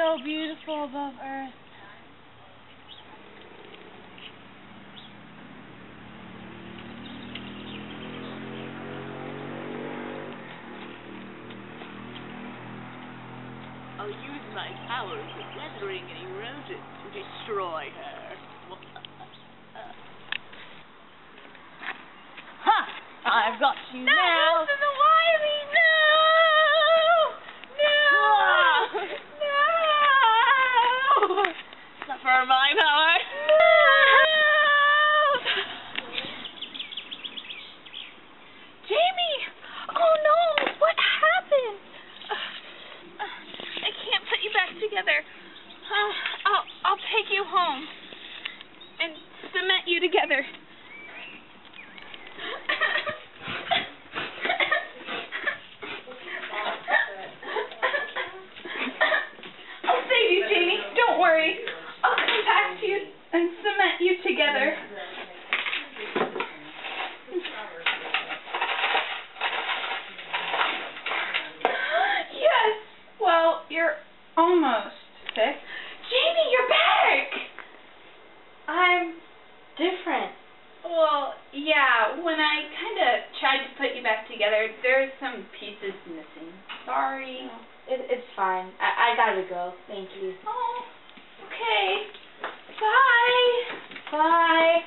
so beautiful above Earth. I'll use my powers of weathering and erosion to destroy her. Ha! I've got you now! Not listen to Wiley! No! No! No! Suffer my power! No! Jamie! Oh no! What happened? I can't put you back together. I'll take you home and cement you together. I'll save you, Jamie. Don't worry. I'll compact you and cement you together. Yes. Well, you're almost fixed. Jamie, you're back. I'm different. Well, yeah, when I kind of tried to put you back together, there's some pieces missing. Sorry. It's fine. I gotta go. Thank you. Oh, okay. Bye. Bye.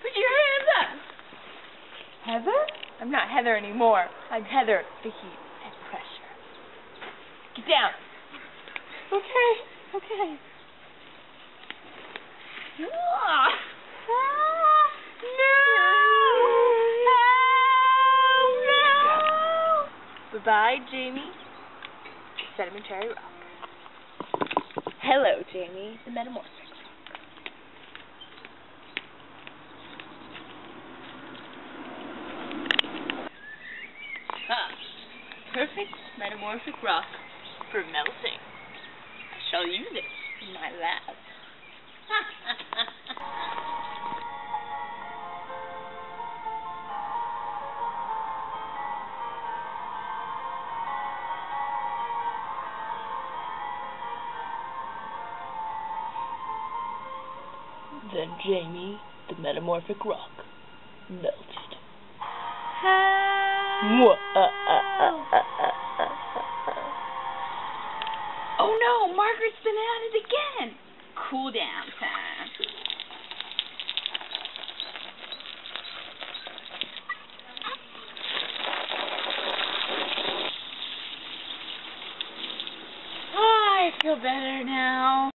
Put your hands up. Heather? I'm not Heather anymore. I'm Heather, the heat and pressure. Get down. Okay. Ah. No! Bye-bye, Jamie. Sedimentary rock. Hello, Jamie, the metamorphic rock. Perfect metamorphic rock for melting. I shall use it in my lab. Then Jamie, the metamorphic rock, melted. Oh no, Margaret's been at it again. Cool down time. I feel better now.